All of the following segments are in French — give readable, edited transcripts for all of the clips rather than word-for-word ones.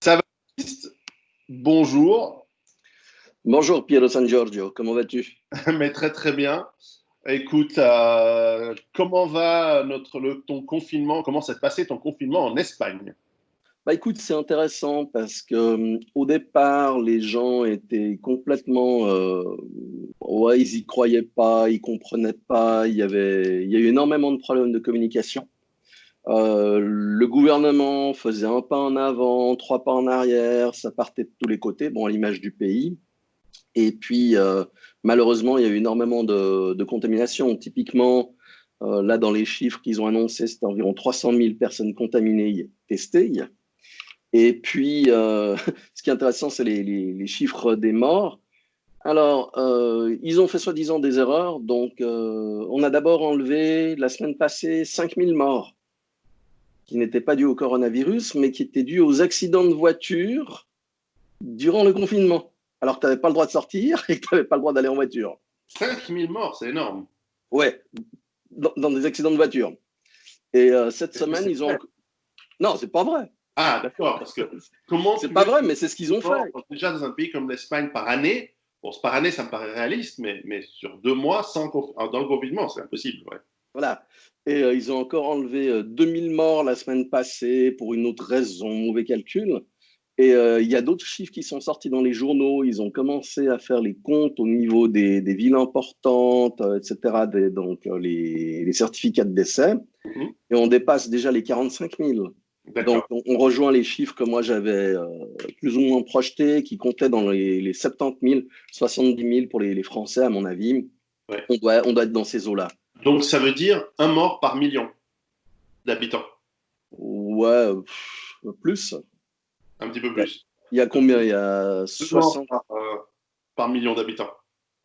Ça va, Baptiste? Bonjour, Bonjour Piero San Giorgio, comment vas-tu? mais très très bien. Écoute, comment va ton confinement? Comment s'est passé ton confinement en Espagne? Bah écoute, c'est intéressant parce que au départ, les gens étaient complètement, ouais, ils y croyaient pas, ils comprenaient pas. Il y a eu énormément de problèmes de communication. Le gouvernement faisait un pas en avant, trois pas en arrière, ça partait de tous les côtés, bon, à l'image du pays. Et puis, malheureusement, il y a eu énormément de contamination. Typiquement, là, dans les chiffres qu'ils ont annoncés, c'était environ 300 000 personnes contaminées testées. Et puis, ce qui est intéressant, c'est les chiffres des morts. Alors, ils ont fait soi-disant des erreurs. Donc, on a d'abord enlevé, la semaine passée, 5 000 morts, qui n'étaient pas dus au coronavirus, mais qui étaient dus aux accidents de voiture durant le confinement. Alors que tu n'avais pas le droit de sortir et que tu n'avais pas le droit d'aller en voiture. 5000 morts, c'est énorme. Ouais, dans des accidents de voiture. Et cette Est-ce que semaine, c'est ils ont. vrai? Non, c'est pas vrai. Ah, d'accord, parce que comment C'est tu pas veux vrai, que mais c'est ce qu'ils ont morts, fait. déjà dans un pays comme l'Espagne par année, bon, par année, ça me paraît réaliste, mais sur 2 mois dans le confinement, c'est impossible. Ouais. Voilà. Et ils ont encore enlevé 2000 morts la semaine passée pour une autre raison, mauvais calcul. Et il y a d'autres chiffres qui sont sortis dans les journaux. Ils ont commencé à faire les comptes au niveau des villes importantes, etc., donc les certificats de décès. Mhm. Et on dépasse déjà les 45 000. Donc, D'accord. on rejoint les chiffres que moi j'avais plus ou moins projetés, qui comptaient dans les 70 000, 70 000 pour les Français, à mon avis. Ouais. On doit être dans ces eaux-là. Donc ça veut dire un mort par million d'habitants, Ouais, plus. un petit peu Il y a, plus. il y a Donc, combien? Il y a 2 morts 60. par million d'habitants.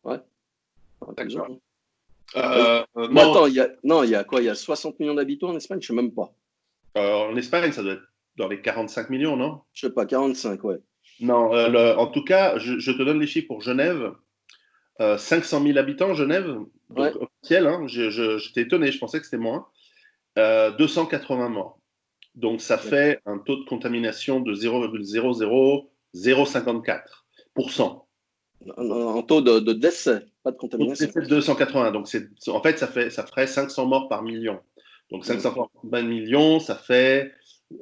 Ouais, plus ou D'accord. moins. Bon, Non, attends, non, il y a quoi? Il y a 60 millions d'habitants en Espagne? Je sais même pas. en Espagne, ça doit être dans les 45 millions, non? Je sais pas, 45, ouais. Non, en tout cas, je te donne les chiffres pour Genève. 500 000 habitants, Genève, donc Ouais, officiel, hein, j'étais étonné, je pensais que c'était moins. 280 morts. Donc ça d'accord. fait un taux de contamination de 0,00054%. Un taux de décès, pas de Donc contamination. c'est 280. Donc en fait, ça ferait 500 morts par million. Donc Hmm. 500 morts par million, ça fait.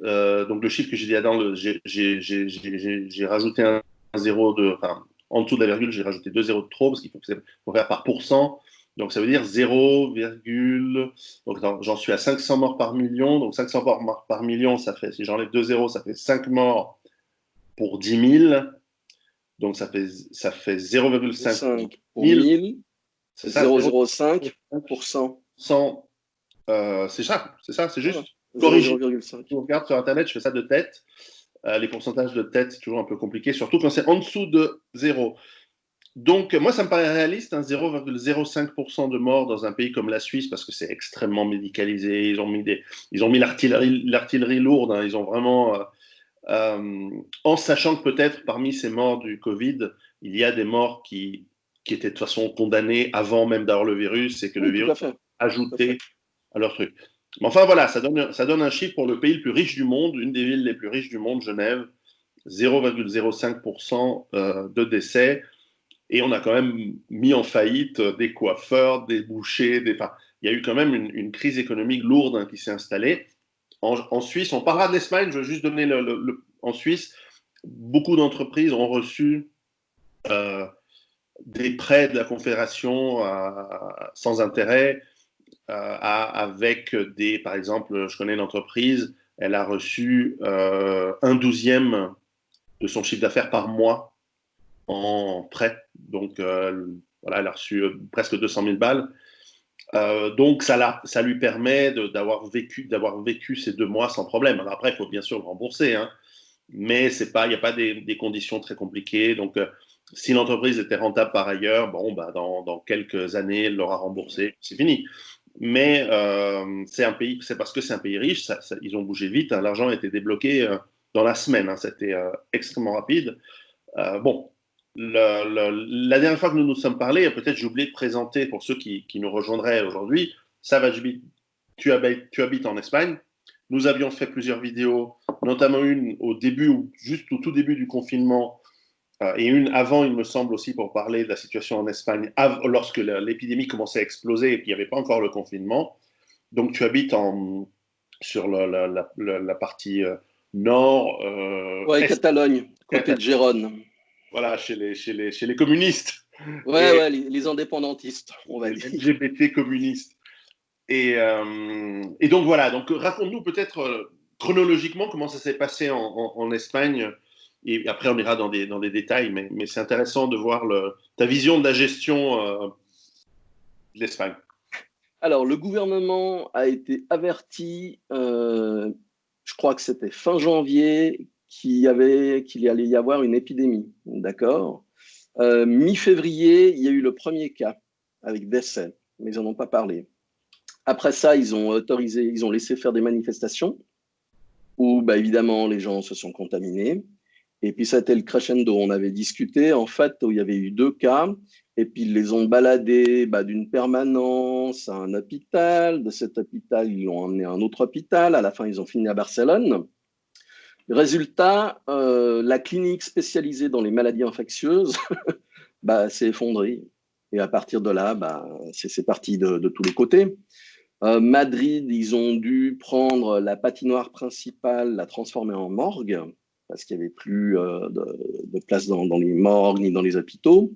Donc le chiffre que j'ai dit avant, j'ai rajouté un zéro enfin, en dessous de la virgule, j'ai rajouté 2 zéros de trop parce faut faire par pourcent. Donc ça veut dire 0, donc j'en suis à 500 morts par million. Donc 500 morts par million, ça fait, si j'enlève 2 zéros, ça fait 5 morts pour 10 000. Donc ça fait 0,5 pour 5 pour 1000. 1000, C'est ça, 0,05%. 100. C'est ça, c'est Voilà, juste. Corrigé. 0,5. Je regarde sur Internet, je fais ça de tête. Les pourcentages de tête, c'est toujours un peu compliqué, surtout quand c'est en dessous de 0. Donc, moi, ça me paraît réaliste, hein, 0,05% de morts dans un pays comme la Suisse, parce que c'est extrêmement médicalisé. Ils ont mis l'artillerie lourde. Hein, ils ont vraiment, en sachant que peut-être parmi ces morts du Covid, il y a des morts qui étaient de toute façon condamnés avant même d'avoir le virus, et que le Oui, tout virus à fait. a Tout à fait. ajouté à leur truc. Mais enfin, voilà, ça donne un chiffre pour le pays le plus riche du monde, une des villes les plus riches du monde, Genève, 0,05% de décès. Et on a quand même mis en faillite des coiffeurs, des bouchers, enfin, il y a eu quand même une crise économique lourde, hein, qui s'est installée. En Suisse, on parlera de l'Espagne, je veux juste donner en Suisse, beaucoup d'entreprises ont reçu euh, des prêts de la Confédération sans intérêt, avec par exemple, je connais une entreprise, elle a reçu un douzième de son chiffre d'affaires par mois en prêt. Donc, voilà, elle a reçu presque 200 000 balles. Donc, ça lui permet d'avoir vécu ces 2 mois sans problème. Alors après, il faut bien sûr le rembourser, hein, mais il n'y a pas des conditions très compliquées. Donc, si l'entreprise était rentable par ailleurs, bon, bah, dans quelques années, elle l'aura remboursé, c'est fini. Mais c'est parce que c'est un pays riche, ils ont bougé vite, hein, l'argent a été débloqué dans la semaine, hein, c'était extrêmement rapide. Bon, la dernière fois que nous nous sommes parlé, peut-être j'ai oublié de présenter pour ceux qui nous rejoindraient aujourd'hui, Savage Beat, tu habites en Espagne. Nous avions fait plusieurs vidéos, notamment une au début, ou juste au tout début du confinement, et une avant, il me semble aussi, pour parler de la situation en Espagne, lorsque l'épidémie commençait à exploser et qu'il n'y avait pas encore le confinement. Donc tu habites sur la partie nord, Ouais, est, Catalogne, côté de Gérone. voilà, chez les communistes, Ouais, et ouais, les indépendantistes, on va les dire. LGBT communistes. Et donc voilà, donc raconte-nous peut-être chronologiquement comment ça s'est passé en Espagne. Et après, on ira dans des détails, mais c'est intéressant de voir ta vision de la gestion de l'Espagne. Alors, le gouvernement a été averti, je crois que c'était fin janvier, qu'il allait y avoir une épidémie. D'accord? Mi-février, il y a eu le premier cas avec décès, mais ils n'en ont pas parlé. Après ça, ils ont laissé faire des manifestations où, bah, évidemment, les gens se sont contaminés. Et puis, ça a été le crescendo. On avait discuté, en fait, où il y avait eu 2 cas. Et puis, ils les ont baladés d'une permanence à un hôpital. De cet hôpital, ils l'ont emmené à un autre hôpital. À la fin, ils ont fini à Barcelone. Résultat, la clinique spécialisée dans les maladies infectieuses s'est effondrée. Et à partir de là, c'est parti de tous les côtés. Madrid, ils ont dû prendre la patinoire principale, la transformer en morgue, parce qu'il n'y avait plus de place dans les morgues ni dans les hôpitaux.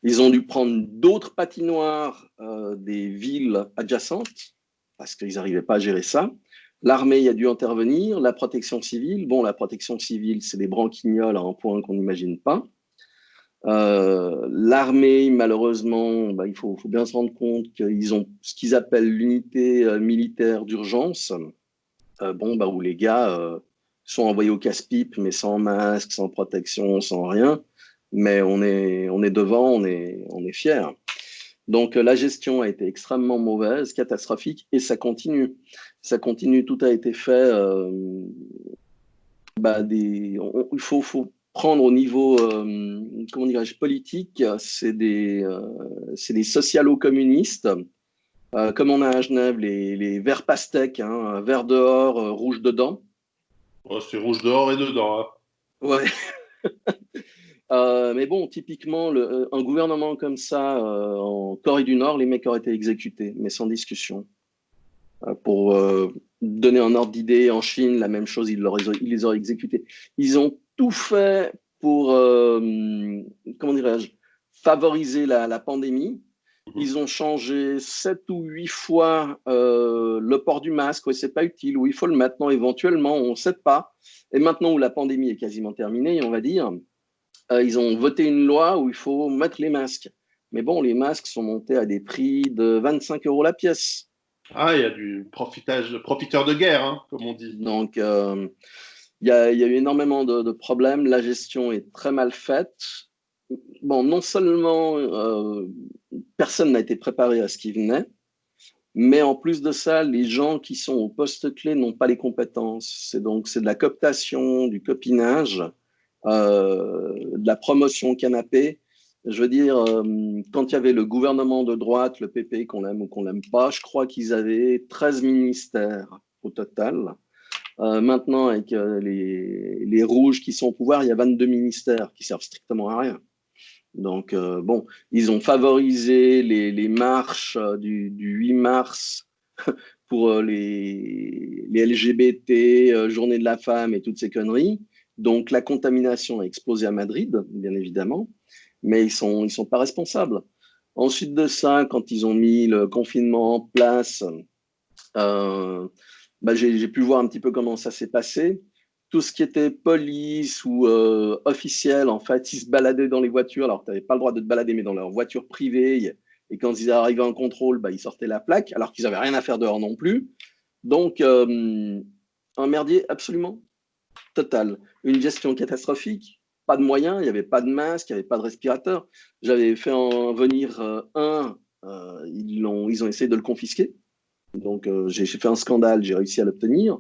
Ils ont dû prendre d'autres patinoires des villes adjacentes, parce qu'ils n'arrivaient pas à gérer ça. L'armée a dû intervenir, la protection civile. Bon, la protection civile, c'est des branquignoles à un point qu'on n'imagine pas. L'armée, malheureusement, il faut bien se rendre compte qu'ils ont ce qu'ils appellent l'unité militaire d'urgence, où les gars sont envoyés au casse-pipe, mais sans masque, sans protection, sans rien. Mais on est devant, on est fiers. Donc la gestion a été extrêmement mauvaise, catastrophique, et ça continue. Ça continue, tout a été fait. Il faut prendre au niveau, comment dirais-je, politique, c'est des socialo-communistes, comme on a à Genève les verts pastèques, hein, vert dehors, rouge dedans. Oh, c'est rouge dehors et dedans, hein. Ouais. Mais bon, typiquement, un gouvernement comme ça, en Corée du Nord, les mecs auraient été exécutés, mais sans discussion. Pour donner un ordre d'idée, en Chine, la même chose, ils les auraient exécutés. Ils ont tout fait pour, comment dirais-je, favoriser la pandémie. Ils ont changé 7 ou 8 fois le port du masque. Oui, c'est pas utile. Oui, il faut le mettre. Non, éventuellement, on ne sait pas. Et maintenant où la pandémie est quasiment terminée, on va dire, ils ont voté une loi où il faut mettre les masques. Mais bon, les masques sont montés à des prix de 25 € la pièce. Ah, il y a du profiteur de guerre, hein, comme on dit. Donc, il y a eu énormément de problèmes. La gestion est très mal faite. Bon, non seulement personne n'a été préparé à ce qui venait, mais en plus de ça, les gens qui sont au poste clé n'ont pas les compétences. C'est de la cooptation, du copinage, de la promotion canapé. Je veux dire, quand il y avait le gouvernement de droite, le PP, qu'on aime ou qu'on l'aime pas, je crois qu'ils avaient 13 ministères au total. Maintenant, avec les rouges qui sont au pouvoir, il y a 22 ministères qui servent strictement à rien. Donc, bon, ils ont favorisé les marches du 8 mars pour les LGBT, Journée de la femme et toutes ces conneries. Donc, la contamination a explosé à Madrid, bien évidemment, mais ils sont pas responsables. Ensuite de ça, quand ils ont mis le confinement en place, j'ai pu voir un petit peu comment ça s'est passé. Tout ce qui était police ou officiel, en fait, ils se baladaient dans les voitures. Alors, tu n'avais pas le droit de te balader, mais dans leur voiture privée. Et quand ils arrivaient en contrôle, ils sortaient la plaque, alors qu'ils n'avaient rien à faire dehors non plus. Donc, un merdier absolument total. Une gestion catastrophique, pas de moyens, il n'y avait pas de masque, il n'y avait pas de respirateur. J'avais fait en venir ils ont essayé de le confisquer. Donc, j'ai fait un scandale, j'ai réussi à l'obtenir.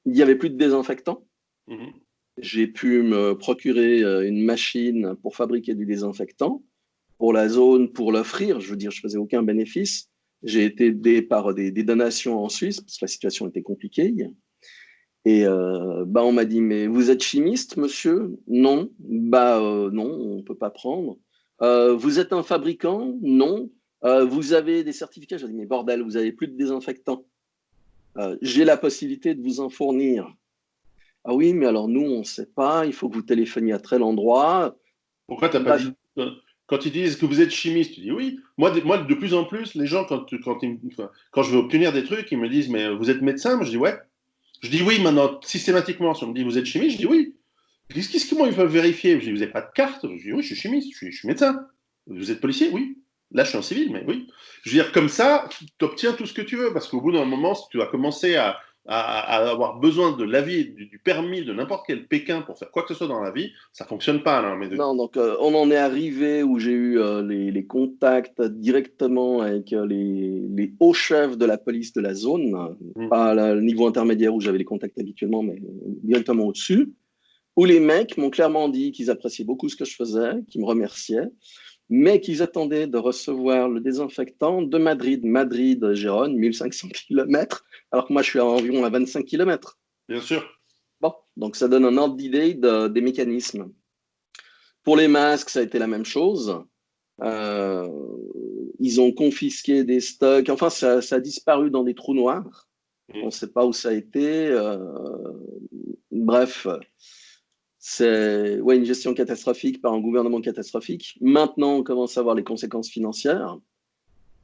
Il n'y avait plus de désinfectant. Mhm. J'ai pu me procurer une machine pour fabriquer du désinfectant pour la zone, pour l'offrir. Je veux dire, je ne faisais aucun bénéfice. J'ai été aidé par des donations en Suisse parce que la situation était compliquée. Et bah, on m'a dit, mais vous êtes chimiste, monsieur? Non. Bah non, on ne peut pas prendre. Vous êtes un fabricant? Non. Vous avez des certificats? J'ai dit, mais bordel, vous avez plus de désinfectants. J'ai la possibilité de vous en fournir. Ah oui, mais alors nous, on ne sait pas, il faut que vous téléphoniez à tel endroit. Pourquoi t'as pas Bah, dit quand ils disent que vous êtes chimiste, tu dis oui. Moi, de plus en plus, les gens quand je veux obtenir des trucs, ils me disent mais vous êtes médecin? Moi, je dis ouais. Je dis oui maintenant systématiquement. Si on me dit vous êtes chimiste, je dis oui. Comment ils peuvent vérifier? Je dis vous n'avez pas de carte? Je dis oui, je suis chimiste, je suis médecin. Vous êtes policier? Oui. Là, je suis en civil, mais oui. Je veux dire, comme ça, tu obtiens tout ce que tu veux, parce qu'au bout d'un moment, si tu vas commencer à avoir besoin de l'avis, du permis de n'importe quel Pékin pour faire quoi que ce soit dans la vie, ça fonctionne pas. Là, non, donc on en est arrivé où j'ai eu les contacts directement avec les hauts chefs de la police de la zone, pas le niveau intermédiaire où j'avais les contacts habituellement, mais directement au-dessus, où les mecs m'ont clairement dit qu'ils appréciaient beaucoup ce que je faisais, qu'ils me remerciaient, mais qu'ils attendaient de recevoir le désinfectant de Madrid. Madrid, Gérone, 1500 km, alors que moi je suis environ à 25 km. Bien sûr. Bon, donc ça donne un ordre d'idée des mécanismes. Pour les masques, ça a été la même chose. Euh, Ils ont confisqué des stocks. Enfin, ça a disparu dans des trous noirs. On ne sait pas où ça a été. Bref, c'est ouais, une gestion catastrophique par un gouvernement catastrophique. Maintenant, on commence à voir les conséquences financières.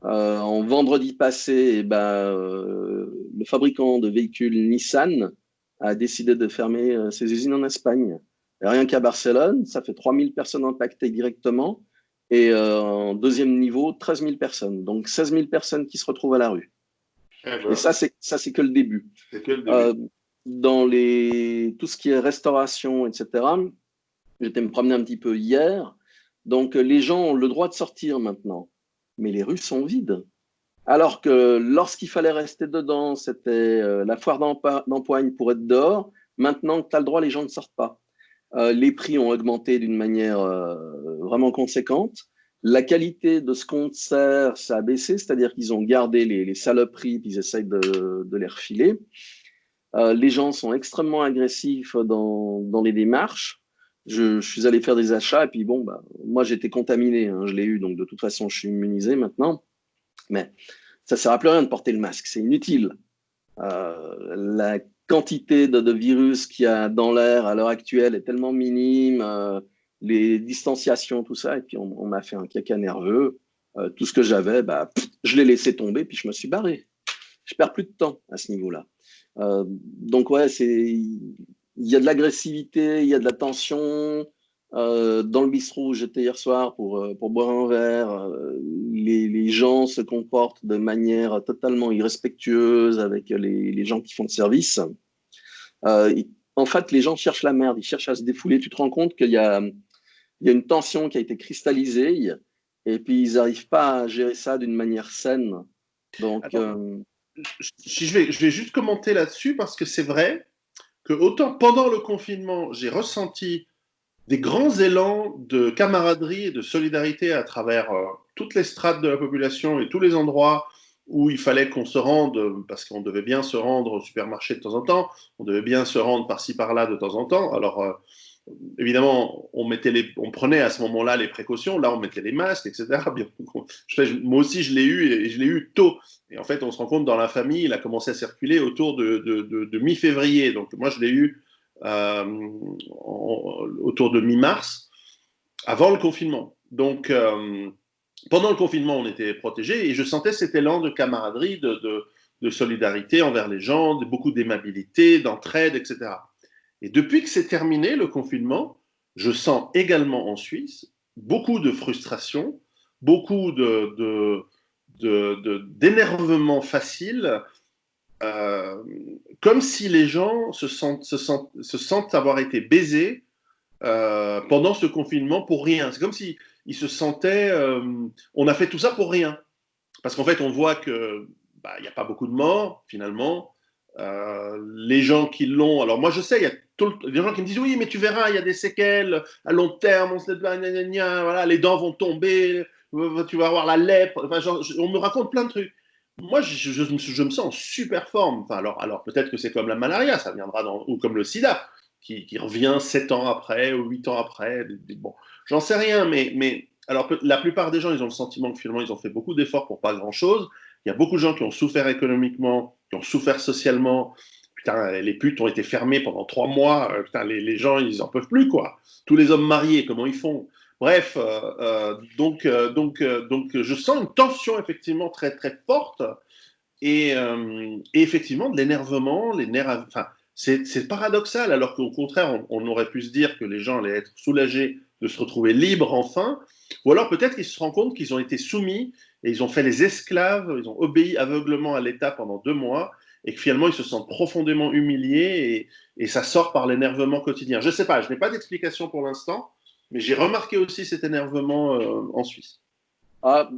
En vendredi passé, eh ben, le fabricant de véhicules Nissan a décidé de fermer ses usines en Espagne. Et rien qu'à Barcelone, ça fait 3000 personnes impactées directement. Et en deuxième niveau, 13 000 personnes. Donc 16 000 personnes qui se retrouvent à la rue. Eh Et ben, ça, c'est que le début. c'est que le début. Euh, dans tout ce qui est restauration, etc., j'étais me promener un petit peu hier. Donc les gens ont le droit de sortir maintenant. Mais les rues sont vides. Alors que lorsqu'il fallait rester dedans, c'était la foire d'empoigne pour être dehors. Maintenant que tu as le droit, les gens ne sortent pas. Les prix ont augmenté d'une manière vraiment conséquente. La qualité de ce qu'on te sert, ça a baissé, c'est-à-dire qu'ils ont gardé les saloperies, puis ils essayent de les refiler. Les gens sont extrêmement agressifs dans les démarches. Je suis allé faire des achats, et puis bon, bah, moi j'étais contaminé, hein, je l'ai eu, donc de toute façon je suis immunisé maintenant. Mais ça ne sert à plus rien de porter le masque, c'est inutile. La quantité de virus qu'il y a dans l'air à l'heure actuelle est tellement minime, les distanciations, tout ça, et puis on m'a fait un caca nerveux. Tout ce que j'avais, bah, je l'ai laissé tomber, puis je me suis barré. Je perds plus de temps à ce niveau-là. Donc ouais, il y a de l'agressivité, il y a de la tension. Dans le bistrot où j'étais hier soir pour boire un verre, les gens se comportent de manière totalement irrespectueuse avec les gens qui font le service. En fait, les gens cherchent la merde, ils cherchent à se défouler. Tu te rends compte qu'il y a une tension qui a été cristallisée et puis ils n'arrivent pas à gérer ça d'une manière saine. Donc, Attends, je vais juste commenter là-dessus parce que c'est vrai que autant pendant le confinement, j'ai ressenti des grands élans de camaraderie et de solidarité à travers toutes les strates de la population et tous les endroits où il fallait qu'on se rende, parce qu'on devait bien se rendre au supermarché de temps en temps, on devait bien se rendre par-ci par-là de temps en temps. Alors, évidemment, on prenait à ce moment-là les précautions, là on mettait les masques, etc. Bien, moi aussi je l'ai eu et je l'ai eu tôt. Et en fait, on se rend compte dans la famille, il a commencé à circuler autour de mi-février. Donc moi je l'ai eu autour de mi-mars, avant le confinement. Donc pendant le confinement, on était protégés et je sentais cet élan de camaraderie, de solidarité envers les gens, beaucoup d'aimabilité, d'entraide, etc. Et depuis que c'est terminé le confinement, je sens également en Suisse beaucoup de frustration, beaucoup d'énervement facile, euh, comme si les gens se sentent avoir été baisés pendant ce confinement pour rien. C'est comme si ils se sentaient, on a fait tout ça pour rien. Parce qu'en fait, on voit que bah, il n'y a pas beaucoup de morts finalement. Les gens qui l'ont, alors moi je sais, il y a des gens qui me disent oui, mais tu verras, il y a des séquelles à long terme, voilà, les dents vont tomber, tu vas avoir la lèpre. Enfin, on me raconte plein de trucs. moi, je me sens en super forme. Enfin, alors peut-être que c'est comme la malaria, ça viendra ou comme le sida, qui revient 7 ans après ou 8 ans après. Bon, j'en sais rien, mais alors la plupart des gens, ils ont le sentiment que finalement, ils ont fait beaucoup d'efforts pour pas grand-chose. Il y a beaucoup de gens qui ont souffert économiquement, qui ont souffert socialement. Putain, les putes ont été fermées pendant 3 mois. Putain, les gens, ils en peuvent plus, quoi. Tous les hommes mariés, comment ils font? Bref, donc, je sens une tension effectivement très très forte et effectivement de l'énervement, les nerfs. Enfin, c'est paradoxal, alors qu'au contraire, on aurait pu se dire que les gens allaient être soulagés de se retrouver libres enfin, ou alors peut-être qu'ils se rendent compte qu'ils ont été soumis et ils ont fait les esclaves, ils ont obéi aveuglement à l'État pendant 2 mois et que finalement ils se sentent profondément humiliés et ça sort par l'énervement quotidien. Je ne sais pas, je n'ai pas d'explication pour l'instant, mais j'ai remarqué aussi cet énervement en Suisse. Ah,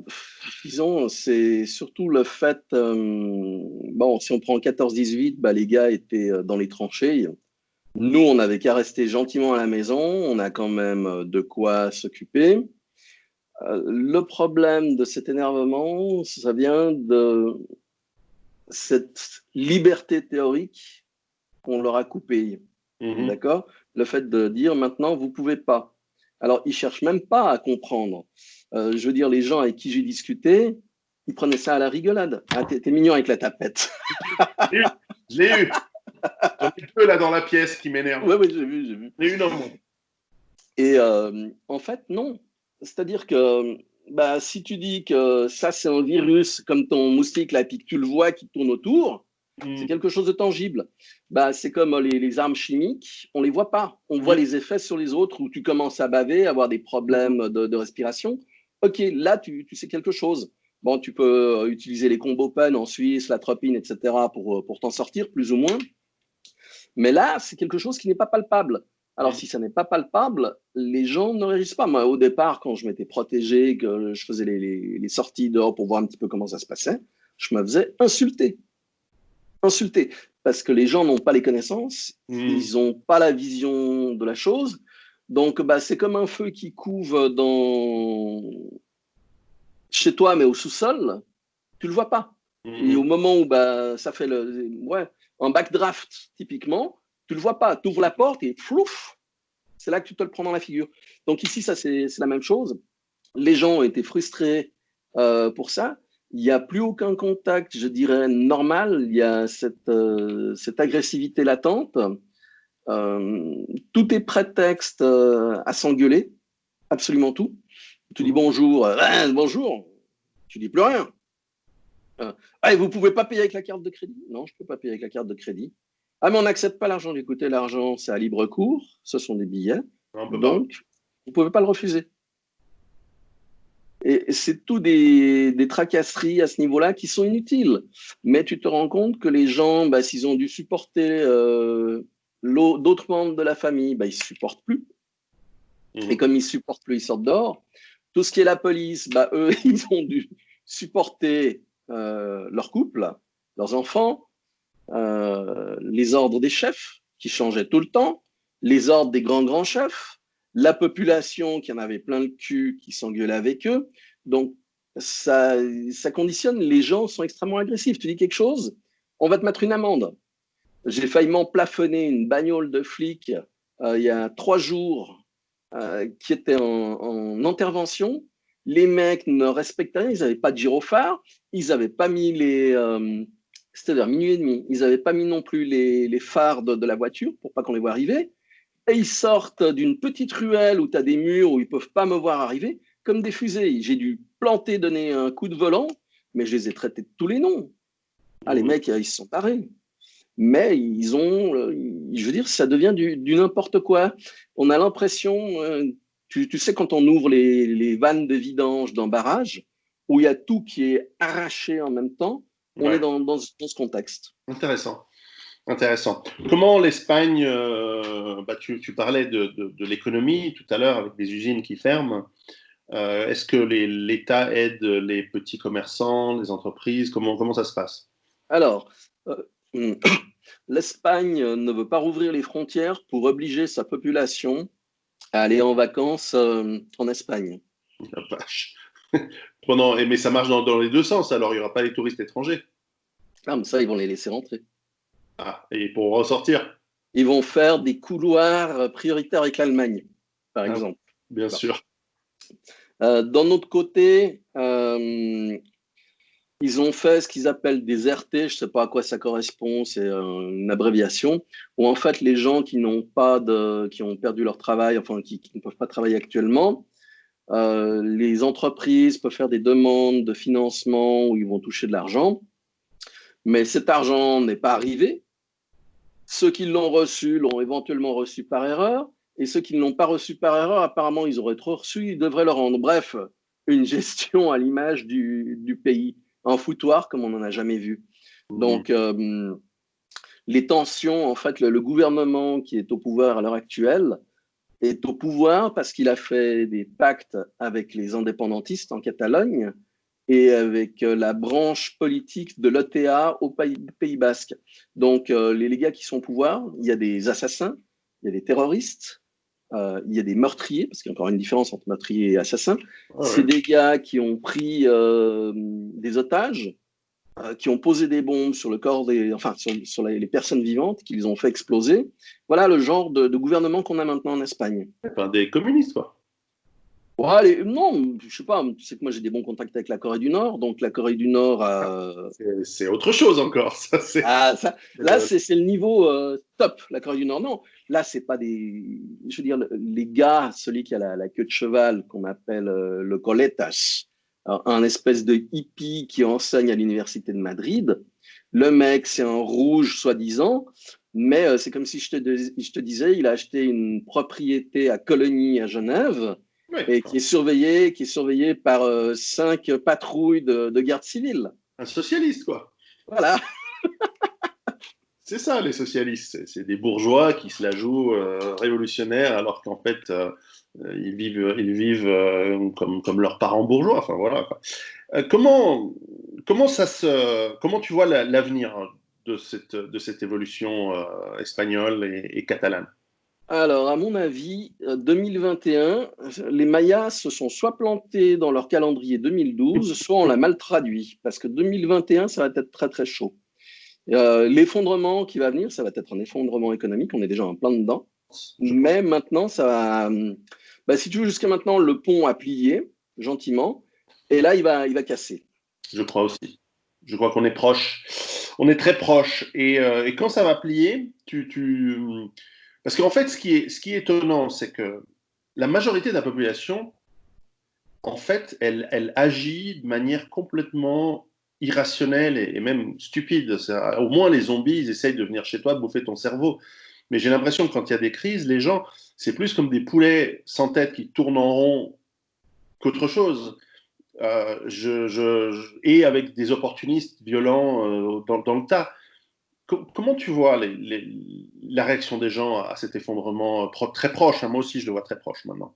disons, c'est surtout le fait, bon, si on prend 14-18, bah, les gars étaient dans les tranchées. Nous, on n'avait qu'à rester gentiment à la maison, on a quand même de quoi s'occuper. Le problème de cet énervement, ça vient de cette liberté théorique qu'on leur a coupée. Mhm. D'accord? Le fait de dire maintenant, vous ne pouvez pas. Alors, ils ne cherchent même pas à comprendre. Je veux dire, les gens avec qui j'ai discuté, ils prenaient ça à la rigolade. Ah, t'es mignon avec la tapette. Je l'ai eu. J'en ai deux là dans la pièce qui m'énervent. Oui, oui, j'ai vu, j'ai vu. J'en ai une en moins. Et en fait, non. C'est-à-dire que bah, si tu dis que ça, c'est un virus comme ton moustique, là, puis que tu le vois qui tourne autour, c'est Mm. quelque chose de tangible. Bah, c'est comme les armes chimiques, on ne les voit pas. On voit Mm. les effets sur les autres où tu commences à baver, avoir des problèmes de respiration. Ok, là, tu sais quelque chose. Bon, tu peux utiliser les combopen en Suisse, l'atropine, etc. pour t'en sortir, plus ou moins. Mais là, c'est quelque chose qui n'est pas palpable. Alors, Mm. si ça n'est pas palpable, les gens ne réagissent pas. Moi, au départ, quand je m'étais protégé, que je faisais les sorties dehors pour voir un petit peu comment ça se passait, je me faisais insulter. Insulter. Parce que les gens n'ont pas les connaissances, Mm. ils n'ont pas la vision de la chose. Donc, bah, c'est comme un feu qui couve chez toi, mais au sous-sol, tu ne le vois pas. Et au Mm. moment où bah, ça fait ouais, un backdraft, typiquement, tu ne le vois pas. Tu ouvres la porte et flouf, c'est là que tu te le prends dans la figure. Donc ici, ça c'est la même chose. Les gens ont été frustrés pour ça. Il n'y a plus aucun contact, je dirais, normal. Il y a cette agressivité latente. Tout est prétexte à s'engueuler, absolument tout. Tu dis Mm. bonjour, bonjour, tu dis plus rien. Ah, et vous ne pouvez pas payer avec la carte de crédit? Non, je ne peux pas payer avec la carte de crédit. Ah, mais on n'accepte pas l'argent. Écoutez, l'argent, c'est à libre cours. Ce sont des billets. On peut pas. Donc, vous ne pouvez pas le refuser. Et c'est tout des tracasseries à ce niveau-là qui sont inutiles. Mais tu te rends compte que les gens, bah, s'ils ont dû supporter d'autres membres de la famille, bah, ils ne supportent plus. Et Mm. comme ils ne supportent plus, ils sortent dehors. Tout ce qui est la police, bah, eux, ils ont dû supporter leur couple, leurs enfants, les ordres des chefs qui changeaient tout le temps, les ordres des grands chefs, la population qui en avait plein le cul, qui s'engueulait avec eux. Donc, ça conditionne, les gens sont extrêmement agressifs. Tu dis quelque chose, on va te mettre une amende. J'ai failli m'emplafonner une bagnole de flic il y a 3 jours qui était en intervention. Les mecs ne respectaient rien, ils n'avaient pas de gyrophare, ils n'avaient pas mis c'était vers minuit et demi, ils n'avaient pas mis non plus les phares de la voiture pour pas qu'on les voit arriver. Et ils sortent d'une petite ruelle où tu as des murs où ils ne peuvent pas me voir arriver, comme des fusées. J'ai dû planter, donner un coup de volant, mais je les ai traités de tous les noms. Ah, les Mm. mecs, ils se sont parés. Mais ils ont, je veux dire, ça devient du n'importe quoi. On a l'impression, tu sais, quand on ouvre les vannes de vidange d'un barrage, où il y a tout qui est arraché en même temps, on est Ouais. dans ce contexte. Intéressant. Intéressant. Comment l'Espagne, bah, tu parlais de l'économie tout à l'heure avec des usines qui ferment. Est-ce que l'État aide les petits commerçants, les entreprises? Comment ça se passe? Alors, euh, l'Espagne ne veut pas rouvrir les frontières pour obliger sa population à aller en vacances en Espagne. La vache. Mais ça marche dans les deux sens, alors il n'y aura pas les touristes étrangers. Ah, mais ça, ils vont les laisser rentrer. Ah, et pour ressortir. Ils vont faire des couloirs prioritaires avec l'Allemagne, par Ah, exemple. bien Bon. sûr. D'un autre côté, ils ont fait ce qu'ils appellent des RT, je ne sais pas à quoi ça correspond, c'est une abréviation, où en fait les gens qui qui ont perdu leur travail, enfin qui ne peuvent pas travailler actuellement, les entreprises peuvent faire des demandes de financement où ils vont toucher de l'argent, mais cet argent n'est pas arrivé. Ceux qui l'ont reçu l'ont éventuellement reçu par erreur, et ceux qui ne l'ont pas reçu par erreur, apparemment, ils auraient trop reçu, ils devraient le rendre. Bref, une gestion à l'image du pays, un foutoir comme on n'en a jamais vu. Mhm. Donc, les tensions, en fait, le gouvernement qui est au pouvoir à l'heure actuelle est au pouvoir parce qu'il a fait des pactes avec les indépendantistes en Catalogne et avec la branche politique de l'ETA au Pays Basque. Donc, les gars qui sont au pouvoir, il y a des assassins, il y a des terroristes, il y a des meurtriers, parce qu'il y a encore une différence entre meurtrier et assassin. Ah C'est ouais. des gars qui ont pris des otages, qui ont posé des bombes sur le corps enfin, sur les personnes vivantes, qui les ont fait exploser. Voilà le genre de gouvernement qu'on a maintenant en Espagne. Enfin, des communistes, quoi. Ouais, non, je sais pas. Tu sais que moi j'ai des bons contacts avec la Corée du Nord, donc la Corée du Nord C'est autre chose encore. Ça, là euh, c'est le niveau top. La Corée du Nord, non. Là c'est pas des, je veux dire les gars, celui qui a la queue de cheval qu'on appelle le coletas, un espèce de hippie qui enseigne à l'université de Madrid. Le mec c'est un rouge soi-disant, mais c'est comme si je te disais, il a acheté une propriété à Cologne à Genève ouais, et qui est surveillé par 5 patrouilles de garde civile. un socialiste, quoi. Voilà. C'est ça, les socialistes. C'est des bourgeois qui se la jouent révolutionnaires alors qu'en fait, ils vivent comme leurs parents bourgeois. Enfin, voilà, quoi. Comment tu vois l'avenir de cette évolution espagnole et catalane? Alors, à mon avis, 2021, les Mayas se sont soit plantés dans leur calendrier 2012, soit on l'a mal traduit, parce que 2021, ça va être très très chaud. L'effondrement qui va venir, ça va être un effondrement économique, on est déjà en plein dedans. Je pense. Mais maintenant, ça va. Bah, si tu veux, jusqu'à maintenant, le pont a plié gentiment, et là, il va casser. Je crois aussi. Je crois qu'on est proche. On est très proche. Et quand ça va plier, parce qu'en fait, ce qui est étonnant, c'est que la majorité de la population, en fait, elle agit de manière complètement irrationnelle et même stupide. Au moins, les zombies, ils essayent de venir chez toi, de bouffer ton cerveau. Mais j'ai l'impression que quand il y a des crises, les gens, c'est plus comme des poulets sans tête qui tournent en rond qu'autre chose. Et avec des opportunistes violents dans le tas. Comment tu vois la réaction des gens à cet effondrement très proche, hein? Moi aussi, je le vois très proche maintenant.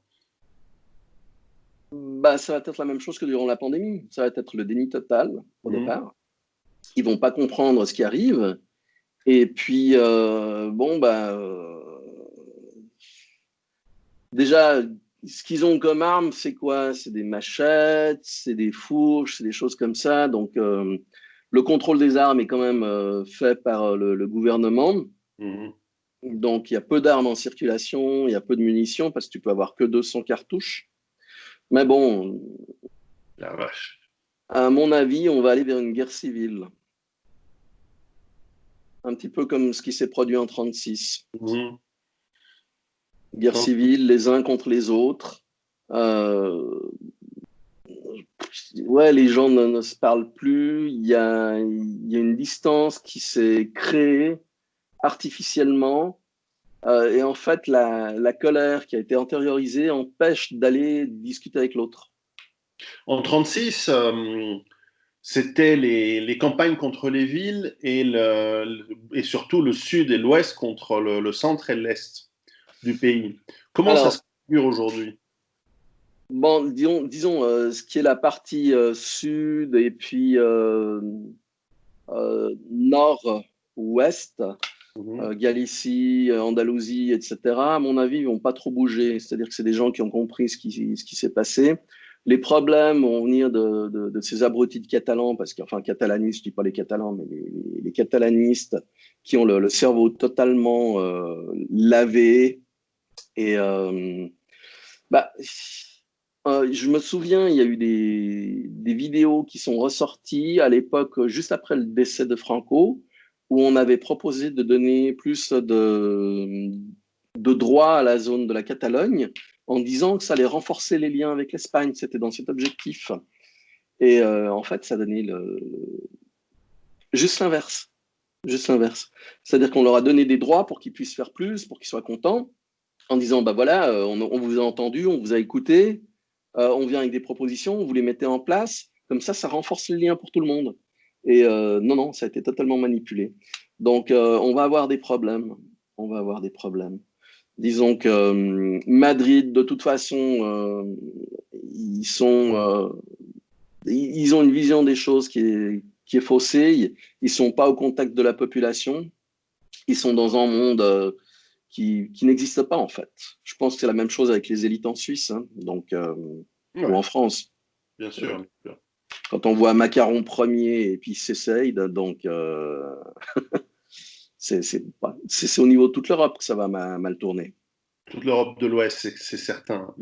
Bah, ça va être la même chose que durant la pandémie. Ça va être le déni total au Mhm. départ. Ils vont pas comprendre ce qui arrive. Et puis, bon, bah, déjà, ce qu'ils ont comme arme, c'est quoi? C'est des machettes, c'est des fourches, c'est des choses comme ça. Donc, le contrôle des armes est quand même fait par le gouvernement. Mhm. Donc, il y a peu d'armes en circulation, il y a peu de munitions parce que tu peux avoir que 200 cartouches. Mais bon, La vache. à mon avis, on va aller vers une guerre civile. Un petit peu comme ce qui s'est produit en 1936. Mhm. Guerre Non, civile, les uns contre les autres. Euh, ouais, les gens ne se parlent plus. Il y a une distance qui s'est créée artificiellement. Et en fait, la colère qui a été intériorisée empêche d'aller discuter avec l'autre. en 36, c'était les campagnes contre les villes et surtout le sud et l'ouest contre le centre et l'est du pays. Comment ça se Alors, configure aujourd'hui? bon, disons ce qui est la partie sud et puis nord-ouest, Mhm. Galicie, Andalousie, etc., à mon avis, ils vont pas trop bouger. C'est-à-dire que c'est des gens qui ont compris ce qui s'est passé. les problèmes vont venir de ces abrutis de Catalans, parce qu'enfin, catalanistes, je dis pas les Catalans, mais les catalanistes qui ont le cerveau totalement lavé. Et bah, je me souviens, il y a eu des vidéos qui sont ressorties à l'époque, juste après le décès de Franco, où on avait proposé de donner plus de droits à la zone de la Catalogne, en disant que ça allait renforcer les liens avec l'Espagne. C'était dans cet objectif. Et en fait, ça donnait juste l'inverse. Juste l'inverse. C'est-à-dire qu'on leur a donné des droits pour qu'ils puissent faire plus, pour qu'ils soient contents, en disant, bah voilà, on vous a entendu, on vous a écouté, on vient avec des propositions, vous les mettez en place, comme ça renforce les liens pour tout le monde. Et non, non, ça a été totalement manipulé. Donc, on va avoir des problèmes. On va avoir des problèmes. Disons que Madrid, de toute façon, ils ont une vision des choses qui est faussée. Ils sont pas au contact de la population. Ils sont dans un monde qui n'existe pas, en fait. Je pense que c'est la même chose avec les élites en Suisse, hein, donc, ou Ouais, en France. bien sûr, bien sûr. Quand on voit Macron premier et puis s'essaye, donc c'est au niveau de toute l'Europe que ça va mal tourner. Toute l'Europe de l'Ouest, c'est certain.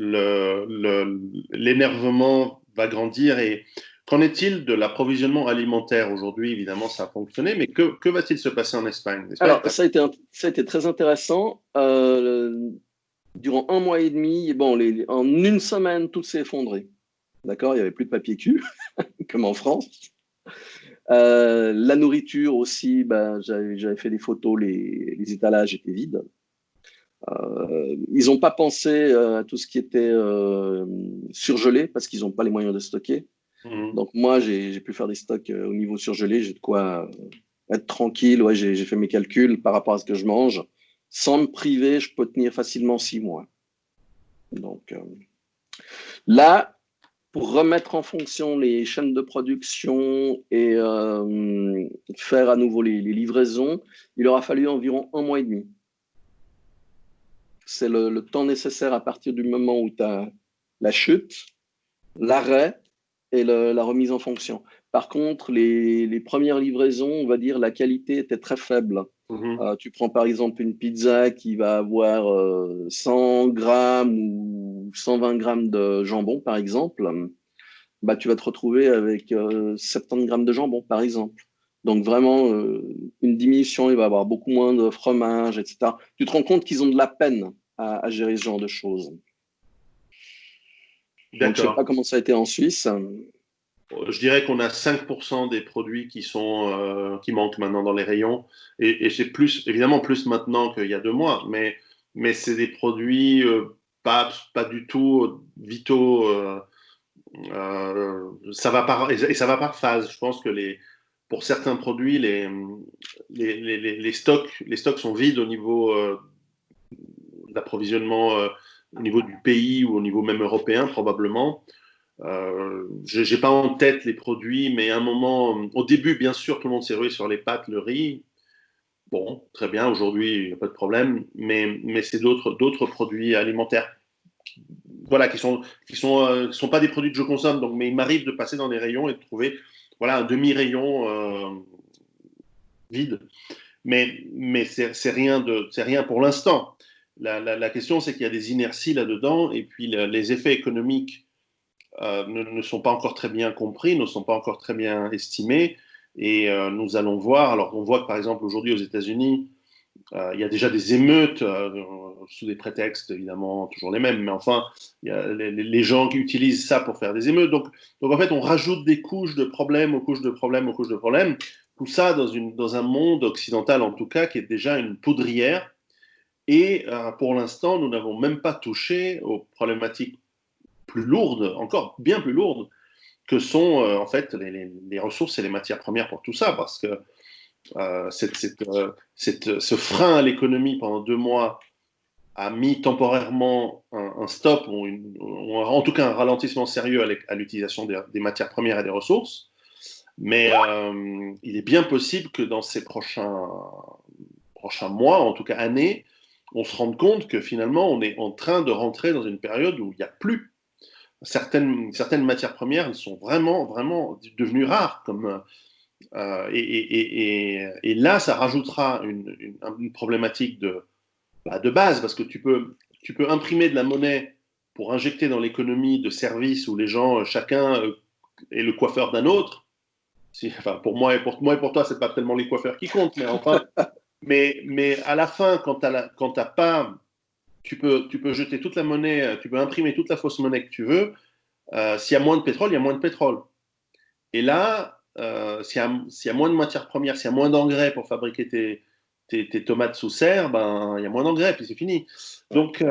L'énervement va grandir. Et qu'en est-il de l'approvisionnement alimentaire aujourd'hui? Évidemment, ça a fonctionné, mais que va-t-il se passer en Espagne? L'Espagne, Alors, ça a été très intéressant. Durant un mois et demi, bon, en une semaine, tout s'est effondré. D'accord? Il n'y avait plus de papier cul, comme en France. La nourriture aussi, ben, j'avais fait des photos, les étalages étaient vides. Ils n'ont pas pensé à tout ce qui était surgelé parce qu'ils n'ont pas les moyens de stocker. mhm. Donc moi, j'ai pu faire des stocks au niveau surgelé. J'ai de quoi être tranquille. Ouais, j'ai fait mes calculs par rapport à ce que je mange. Sans me priver, je peux tenir facilement 6 mois. Donc là, pour remettre en fonction les chaînes de production et faire à nouveau les livraisons, il aura fallu environ un mois et demi. C'est le temps nécessaire à partir du moment où tu as la chute, l'arrêt et la remise en fonction. Par contre, les premières livraisons, on va dire, la qualité était très faible. Mhm. Tu prends par exemple une pizza qui va avoir 100 grammes ou 120 grammes de jambon, par exemple, bah, tu vas te retrouver avec 70 grammes de jambon, par exemple. Donc vraiment, une diminution, il va y avoir beaucoup moins de fromage, etc. Tu te rends compte qu'ils ont de la peine à gérer ce genre de choses. Donc je ne sais D'accord. pas comment ça a été en Suisse. Je dirais qu'on a 5% des produits qui manquent maintenant dans les rayons. Et c'est plus, évidemment, plus maintenant qu'il y a 2 mois, mais c'est des produits pas du tout vitaux. Et ça va par phase. Je pense que pour certains produits, les stocks sont vides au niveau d'approvisionnement, au niveau du pays ou au niveau même européen, probablement. Je n'ai pas en tête les produits, mais à un moment, au début, bien sûr, tout le monde s'est rué sur les pâtes, le riz. Bon, très bien, aujourd'hui, il n'y a pas de problème, mais c'est d'autres produits alimentaires, voilà, qui sont pas des produits que je consomme, donc, mais il m'arrive de passer dans les rayons et de trouver, voilà, un demi-rayon vide. Mais c'est rien pour l'instant. La question, c'est qu'il y a des inerties là-dedans, et puis les effets économiques ne sont pas encore très bien compris, ne sont pas encore très bien estimés. Et nous allons voir, alors on voit que par exemple aujourd'hui aux États-Unis, il y a déjà des émeutes sous des prétextes évidemment toujours les mêmes, mais enfin, il y a les gens qui utilisent ça pour faire des émeutes. Donc en fait, on rajoute des couches de problèmes aux couches de problèmes aux couches de problèmes. Tout ça dans un monde occidental en tout cas qui est déjà une poudrière. Et pour l'instant, nous n'avons même pas touché aux problématiques plus lourdes, encore bien plus lourdes, que sont en fait les ressources et les matières premières pour tout ça, parce que ce frein à l'économie pendant 2 mois a mis temporairement un stop ou en tout cas un ralentissement sérieux à l'utilisation des matières premières et des ressources. Mais il est bien possible que dans ces prochains mois, en tout cas années, on se rende compte que finalement on est en train de rentrer dans une période où il n'y a plus certaines matières premières, elles sont vraiment, vraiment devenues rares. Et là, ça rajoutera une problématique de base, parce que tu peux imprimer de la monnaie pour injecter dans l'économie de services où les gens, chacun est le coiffeur d'un autre. Enfin, pour moi et pour toi, c'est pas tellement les coiffeurs qui comptent, mais enfin, mais à la fin, quand t'as pas, tu peux jeter toute la monnaie, tu peux imprimer toute la fausse monnaie que tu veux. S'il y a moins de pétrole, il y a moins de pétrole. Et là, s'il y a moins de matières premières, s'il y a moins d'engrais pour fabriquer tes tomates sous serre, ben, il y a moins d'engrais, puis c'est fini. Donc,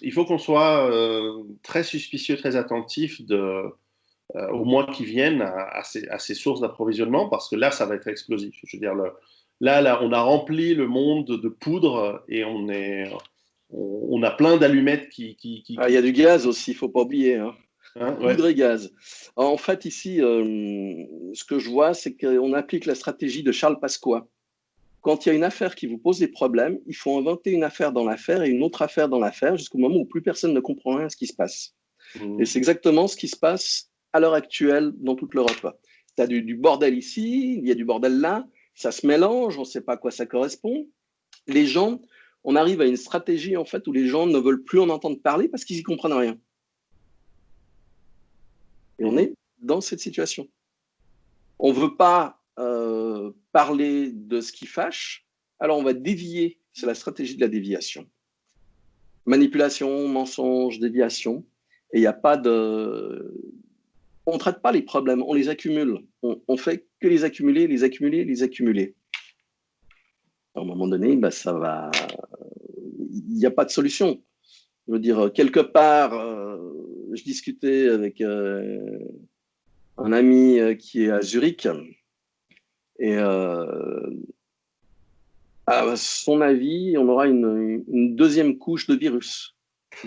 il faut qu'on soit très suspicieux, très attentif aux mois qui viennent à ces sources d'approvisionnement, parce que là, ça va être explosif. Je veux dire, là, on a rempli le monde de poudre et on a plein d'allumettes Ah, il y a du gaz aussi, il ne faut pas oublier. Hein. Hein, ouais. Poudre et gaz. En fait, ici, ce que je vois, c'est qu'on applique la stratégie de Charles Pasqua. Quand il y a une affaire qui vous pose des problèmes, il faut inventer une affaire dans l'affaire et une autre affaire dans l'affaire jusqu'au moment où plus personne ne comprend rien à ce qui se passe. Et c'est exactement ce qui se passe à l'heure actuelle dans toute l'Europe. Tu as du bordel ici, il y a du bordel là, ça se mélange, on ne sait pas à quoi ça correspond. Les gens, on arrive à une stratégie en fait où les gens ne veulent plus en entendre parler parce qu'ils n'y comprennent rien. Et on est dans cette situation. On ne veut pas parler de ce qui fâche, alors on va dévier. C'est la stratégie de la déviation. Manipulation, mensonge, déviation. Et il n'y a pas de... On ne traite pas les problèmes, on les accumule. On fait que les accumuler, les accumuler, les accumuler. À un moment donné, ben, ça va... Il n'y a pas de solution. Je veux dire, quelque part, je discutais avec un ami qui est à Zurich et à son avis, on aura une deuxième couche de virus.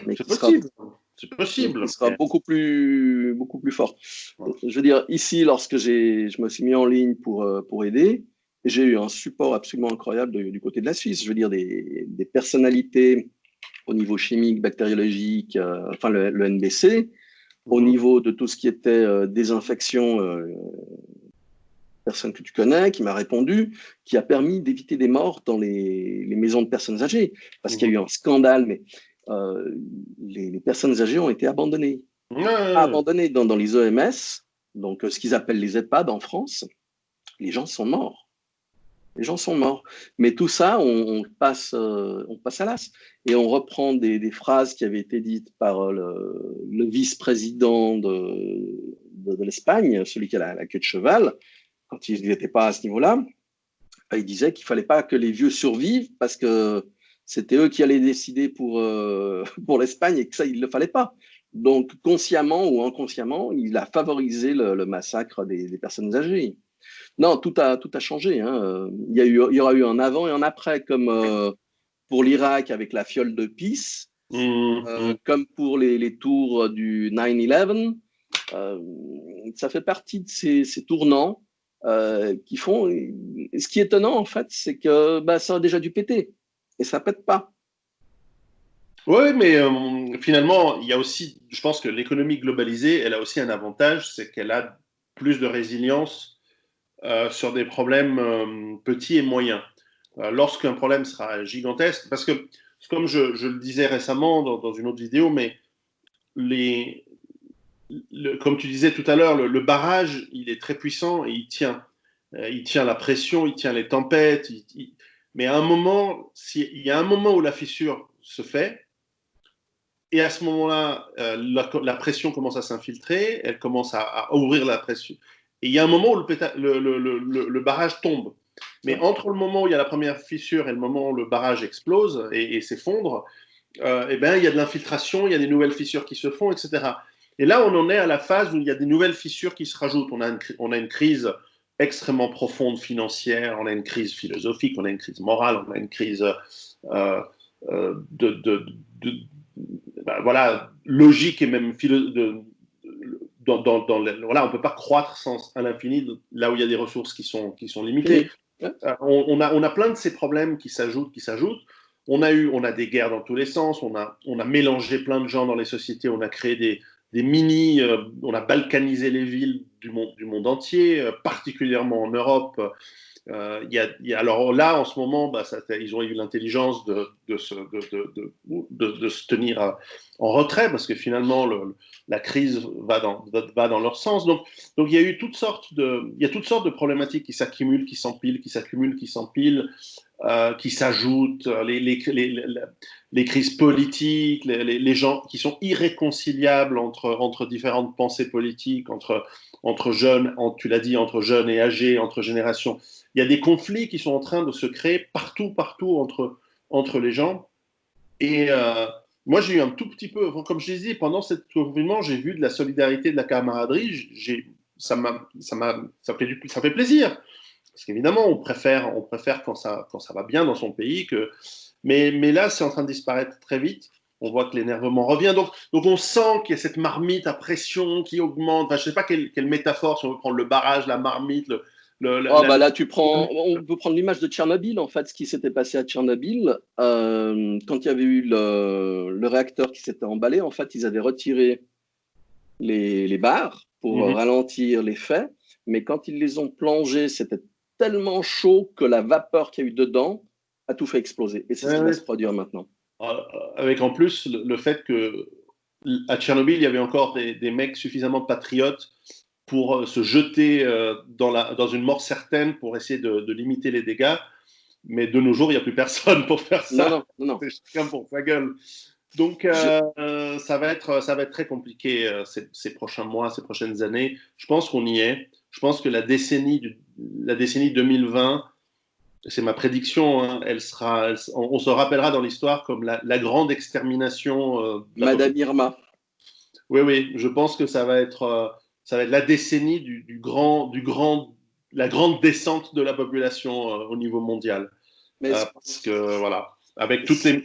Mais C'est possible. C'est possible. Qui sera beaucoup plus fort. Ouais. Je veux dire, ici, lorsque je me suis mis en ligne pour aider, j'ai eu un support absolument incroyable du côté de la Suisse. Je veux dire, des personnalités au niveau chimique, bactériologique, enfin le NBC, au niveau de tout ce qui était désinfection, personne que tu connais, qui m'a répondu, qui a permis d'éviter des morts dans les maisons de personnes âgées, parce qu'il y a eu un scandale, mais les personnes âgées ont été abandonnées. Abandonnées dans les EMS, donc ce qu'ils appellent les EHPAD en France, les gens sont morts. Les gens sont morts. Mais tout ça, on passe à l'as. Et on reprend des phrases qui avaient été dites par le vice-président de l'Espagne, celui qui a la queue de cheval, quand il n'était pas à ce niveau-là. Il disait qu'il ne fallait pas que les vieux survivent parce que c'était eux qui allaient décider pour l'Espagne et que ça, il ne le fallait pas. Donc, consciemment ou inconsciemment, il a favorisé le massacre des personnes âgées. Non, tout a changé. Hein. Il y aura eu un avant et un après, comme pour l'Irak avec la fiole de Peace, comme pour les tours du 9/11. Ça fait partie de ces tournants qui font. Ce qui est étonnant, en fait, c'est que ça a déjà dû péter et ça ne pète pas. Oui, mais finalement, il y a aussi, je pense que l'économie globalisée, elle a aussi un avantage, c'est qu'elle a plus de résilience sur des problèmes petits et moyens. Lorsqu'un problème sera gigantesque, parce que, comme je le disais récemment dans une autre vidéo, mais comme tu disais tout à l'heure, le barrage, il est très puissant et il tient. Il tient la pression, il tient les tempêtes. Mais à un moment, il y a un moment où la fissure se fait, et à ce moment-là, la pression commence à s'infiltrer, elle commence à ouvrir la pression. Et il y a un moment où le barrage tombe. Mais entre le moment où il y a la première fissure et le moment où le barrage explose et s'effondre, eh ben, il y a de l'infiltration, il y a des nouvelles fissures qui se font, etc. Et là, on en est à la phase où il y a des nouvelles fissures qui se rajoutent. On a une crise extrêmement profonde financière, on a une crise philosophique, on a une crise morale, on a une crise voilà, logique et même voilà, on ne peut pas croître à l'infini là où il y a des ressources qui sont limitées. On a plein de ces problèmes qui s'ajoutent. On a des guerres dans tous les sens, on a mélangé plein de gens dans les sociétés, on a créé des mini, on a balkanisé les villes du monde entier, particulièrement en Europe. Alors là, en ce moment, ils ont eu l'intelligence de se tenir en retrait parce que finalement, la crise va dans leur sens. Donc il y a eu il y a toutes sortes de problématiques qui s'accumulent, qui s'empilent, qui s'accumulent, qui s'empilent, qui s'ajoutent, les crises politiques, les gens qui sont irréconciliables entre différentes pensées politiques, entre jeunes, tu l'as dit, entre jeunes et âgés, entre générations. Il y a des conflits qui sont en train de se créer partout entre les gens. Et moi, j'ai eu un tout petit peu, comme je disais, pendant ce confinement, j'ai vu de la solidarité, de la camaraderie. Ça fait plaisir. Parce qu'évidemment, on préfère quand ça va bien dans son pays. Mais là, c'est en train de disparaître très vite. On voit que l'énervement revient. Donc on sent qu'il y a cette marmite à pression qui augmente. Enfin, je ne sais pas quelle métaphore, si on veut prendre le barrage, la marmite, Là, on peut prendre l'image de Tchernobyl, en fait, ce qui s'était passé à Tchernobyl, quand il y avait eu le réacteur qui s'était emballé, en fait, ils avaient retiré les barres pour ralentir l'effet, mais quand ils les ont plongés, c'était tellement chaud que la vapeur qu'il y a eu dedans a tout fait exploser. Et c'est ce qui va se produire maintenant. Avec en plus le fait que à Tchernobyl, il y avait encore des mecs suffisamment patriotes pour se jeter dans une mort certaine pour essayer de limiter les dégâts. Mais de nos jours, il n'y a plus personne pour faire ça. Non. C'est chacun pour sa gueule. Donc, ça va être très compliqué ces prochains mois, ces prochaines années. Je pense qu'on y est. Je pense que la décennie 2020, c'est ma prédiction, hein, on se rappellera dans l'histoire comme la grande extermination. Madame Irma. Oui, je pense que ça va être la décennie la grande descente de la population au niveau mondial. Parce que, voilà,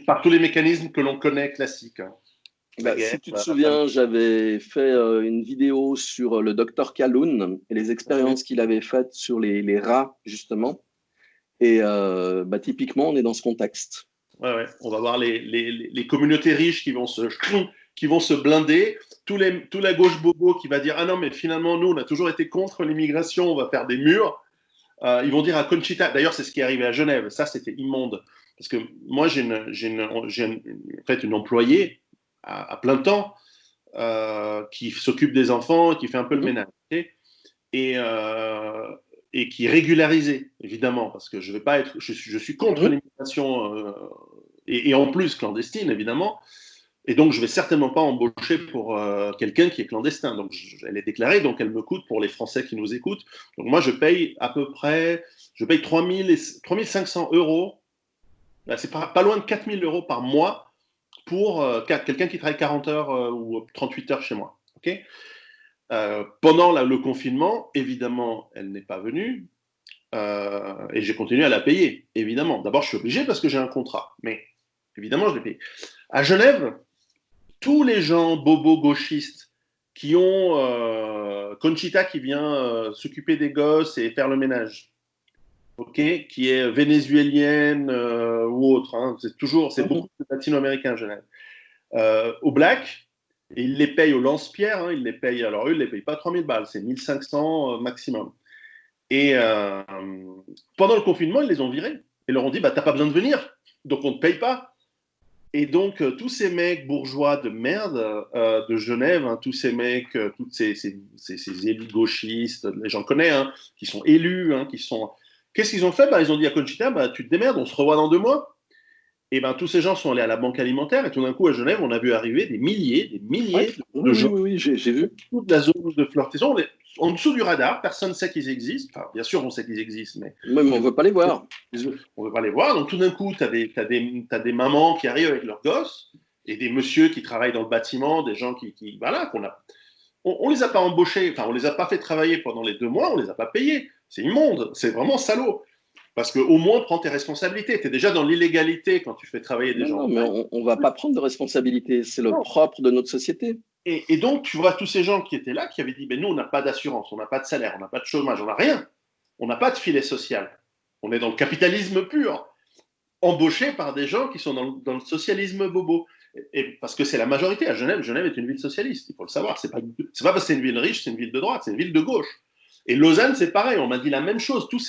par tous les mécanismes que l'on connaît classiques. Hein. Si tu te souviens, j'avais fait une vidéo sur le docteur Kaloun et les expériences qu'il avait faites sur les rats, justement. Et typiquement, on est dans ce contexte. Ouais. On va voir les communautés riches qui vont se blinder, tout la gauche bobo qui va dire « Ah non, mais finalement, nous, on a toujours été contre l'immigration, on va faire des murs ». Ils vont dire à Conchita, d'ailleurs, c'est ce qui est arrivé à Genève, ça, c'était immonde. Parce que moi, j'ai une employée à plein temps qui s'occupe des enfants, qui fait un peu le ménage. Et qui est régularisée, évidemment, parce que je suis contre l'immigration et en plus clandestine, évidemment. Et donc, je ne vais certainement pas embaucher pour quelqu'un qui est clandestin. Donc, elle est déclarée, donc elle me coûte pour les Français qui nous écoutent. Donc, moi, je paye 3 500 euros. C'est pas loin de 4 000 euros par mois pour quelqu'un qui travaille 40 heures ou 38 heures chez moi. Okay, pendant le confinement, évidemment, elle n'est pas venue. Et j'ai continué à la payer, évidemment. D'abord, je suis obligé parce que j'ai un contrat. Mais évidemment, je l'ai payé. À Genève, tous les gens bobos gauchistes qui ont Conchita qui vient s'occuper des gosses et faire le ménage, qui est vénézuélienne ou autre, hein, c'est beaucoup de latino-américains à Genève, au black, et ils les payent au lance-pierre, hein, alors eux, ils ne les payent pas 3000 balles, c'est 1500 maximum. Et pendant le confinement, ils les ont virés. Ils leur ont dit, t'as pas besoin de venir, donc on ne te paye pas. Et donc, tous ces mecs bourgeois de merde de Genève, hein, tous ces mecs, tous ces élus gauchistes, j'en connais, hein, qui sont élus, hein, Qu'est-ce qu'ils ont fait? Ils ont dit à Conchita, tu te démerdes, on se revoit dans 2 mois. Et tous ces gens sont allés à la banque alimentaire et tout d'un coup, à Genève, on a vu arriver des milliers de gens. Oui, j'ai vu. Toute la zone de flottaison, en dessous du radar, personne ne sait qu'ils existent. Enfin, bien sûr, on sait qu'ils existent, mais on ne veut pas les voir. On ne veut pas les voir. Donc, tout d'un coup, tu as des mamans qui arrivent avec leurs gosses et des messieurs qui travaillent dans le bâtiment, des gens on les a pas embauchés, on les a pas fait travailler pendant les 2 mois, on les a pas payés. C'est immonde, c'est vraiment salaud. Parce qu'au moins, prends tes responsabilités. Tu es déjà dans l'illégalité quand tu fais travailler des gens. Non, mais on ne va pas prendre de responsabilité. C'est le propre de notre société. Et donc, tu vois tous ces gens qui étaient là, qui avaient dit, nous, on n'a pas d'assurance, on n'a pas de salaire, on n'a pas de chômage, on n'a rien. On n'a pas de filet social. On est dans le capitalisme pur, embauchés par des gens qui sont dans le socialisme bobo. Et parce que c'est la majorité à Genève. Genève est une ville socialiste, il faut le savoir. C'est pas parce que c'est une ville riche, c'est une ville de droite, c'est une ville de gauche. Et Lausanne, c'est pareil, on m'a dit la même chose. Tous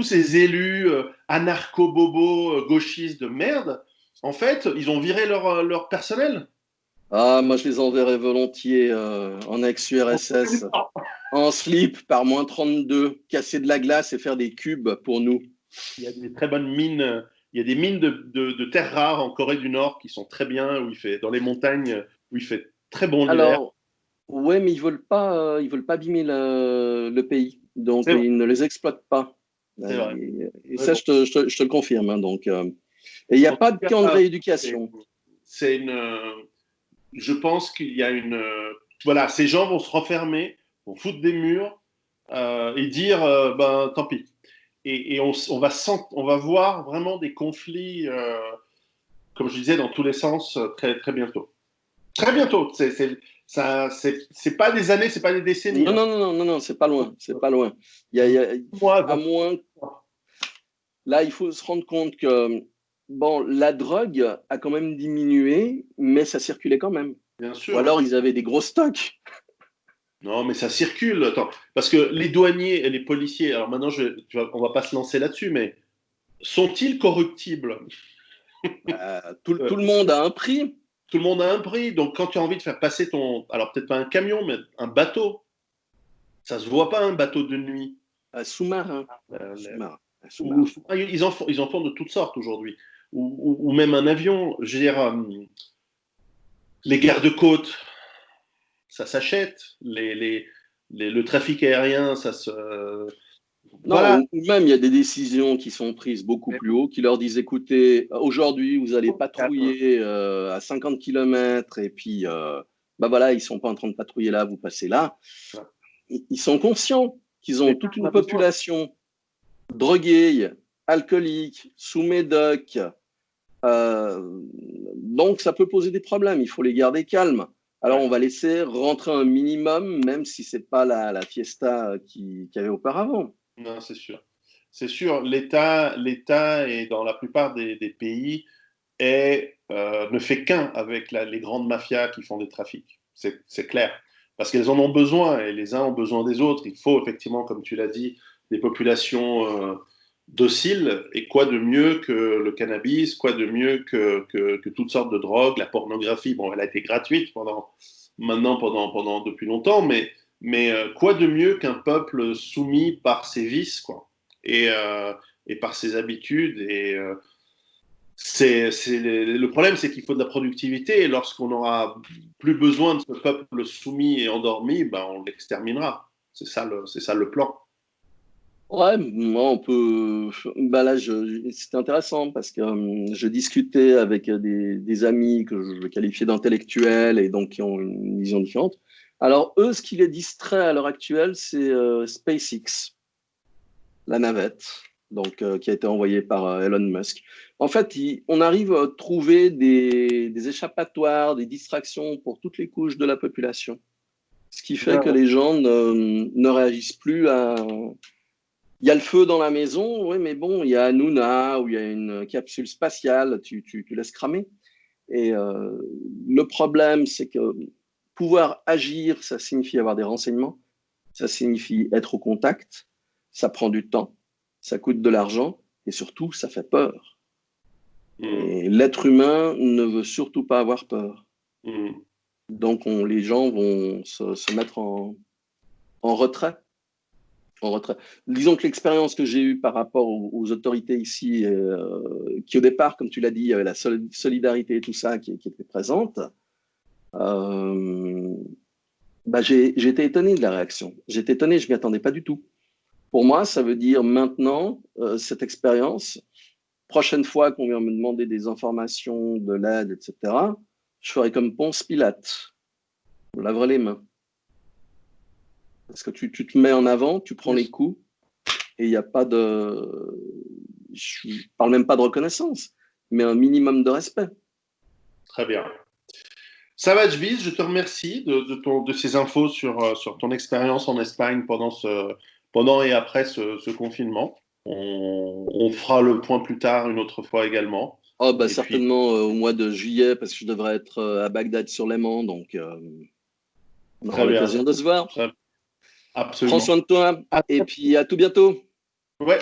ces élus anarcho-bobos, gauchistes de merde, en fait, ils ont viré leur personnel. Ah, moi, je les enverrais volontiers en ex-URSS, en slip par -32, casser de la glace et faire des cubes pour nous. Il y a des très bonnes mines. Il y a des mines de terres rares en Corée du Nord qui sont très bien, dans les montagnes, où il fait très bon l'hiver. Alors, ouais, mais ils veulent pas abîmer le pays, donc C'est vrai. ils ne les exploitent pas. C'est vrai. Et Mais ça, bon. je te le confirme, hein, donc, et il n'y a En tout pas de camp de cas, c'est rééducation. c'est une. Je pense qu'il y a une. Voilà, ces gens vont se refermer, vont foutre des murs et dire ben tant pis. Et on va voir vraiment des conflits, comme je disais, dans tous les sens très, très bientôt. Très bientôt. C'est pas des années, c'est pas des décennies. Non, Hein. non, non, non, non, non, c'est pas loin, c'est pas loin. Moi, À moins, là, il faut se rendre compte que, bon, la drogue a quand même diminué, mais ça circulait quand même. bien Ou sûr. alors, ils avaient des gros stocks. Non, mais ça circule. Attends, parce que les douaniers et les policiers, alors maintenant, on va pas se lancer là-dessus, mais sont-ils corruptibles? Tout Euh, le monde a un prix. Tout le monde a un prix. Donc, quand tu as envie de faire passer alors peut-être pas un camion, mais un bateau, ça se voit pas un bateau de nuit. Un sous-marin. Euh, les- Sous-marin. Un sous-marin. ils en font de toutes sortes aujourd'hui. Ou même un avion. Je veux dire, les gardes-côtes, ça s'achète. Le trafic aérien, ça se. Non, Voilà. ou même il y a des décisions qui sont prises beaucoup plus haut, qui leur disent, écoutez, aujourd'hui, vous allez patrouiller à 50 km et puis, bah voilà, ils sont pas en train de patrouiller là, vous passez là. Ils sont conscients qu'ils ont toute On une a besoin. population droguée, alcoolique, sous médoc. Donc, ça peut poser des problèmes. Il faut les garder calmes. Alors, Ouais. on va laisser rentrer un minimum, même si c'est pas la fiesta qu'il y avait auparavant. Non, c'est sûr. C'est sûr, l'État est dans la plupart des pays ne fait qu'un avec les grandes mafias qui font des trafics. C'est clair. Parce qu'elles en ont besoin et les uns ont besoin des autres. Il faut effectivement, comme tu l'as dit, des populations dociles. Et quoi de mieux que le cannabis, quoi de mieux que toutes sortes de drogues, la pornographie. Bon, elle a été gratuite depuis longtemps, mais quoi de mieux qu'un peuple soumis par ses vices, quoi, et par ses habitudes. Le problème, c'est qu'il faut de la productivité, et lorsqu'on n'aura plus besoin de ce peuple soumis et endormi, ben, on l'exterminera. C'est ça le plan. Ouais, moi, on peut. Bah là, c'était intéressant parce que je discutais avec des amis que je qualifiais d'intellectuels et donc qui ont une vision différente. Alors, eux, ce qui les distrait à l'heure actuelle, c'est SpaceX, la navette, donc qui a été envoyée par Elon Musk. En fait, on arrive à trouver des échappatoires, des distractions pour toutes les couches de la population, ce qui fait que les gens ne réagissent plus à. Il y a le feu dans la maison, oui, mais bon, il y a Hanouna ou il y a une capsule spatiale, tu laisses cramer. Et le problème, c'est que pouvoir agir, ça signifie avoir des renseignements, ça signifie être au contact, ça prend du temps, ça coûte de l'argent et surtout, ça fait peur. Mmh. Et l'être humain ne veut surtout pas avoir peur. Mmh. Donc, les gens vont se mettre en retrait. En retrait. Disons que l'expérience que j'ai eue par rapport aux autorités ici, qui au départ, comme tu l'as dit, il y avait la solidarité et tout ça qui était présente, euh, bah j'ai été étonné de la réaction. J'étais étonné, je ne m'y attendais pas du tout. Pour moi, ça veut dire maintenant, cette expérience, prochaine fois qu'on vient me demander des informations, de l'aide, etc., je ferai comme Ponce Pilate, je me laverai les mains. Parce que tu te mets en avant, tu prends les coups, et il n'y a pas de. Je ne parle même pas de reconnaissance, mais un minimum de respect. Très bien. Savage Viz, je te remercie de ces infos sur ton expérience en Espagne pendant et après ce confinement. On fera le point plus tard une autre fois également. Oh, bah, Et puis, certainement au mois de juillet, parce que je devrais être à Bagdad sur Léman, donc on aura très bien, l'occasion de se voir. très- Prends soin absolument. de toi Ah, et puis à tout bientôt. ouais.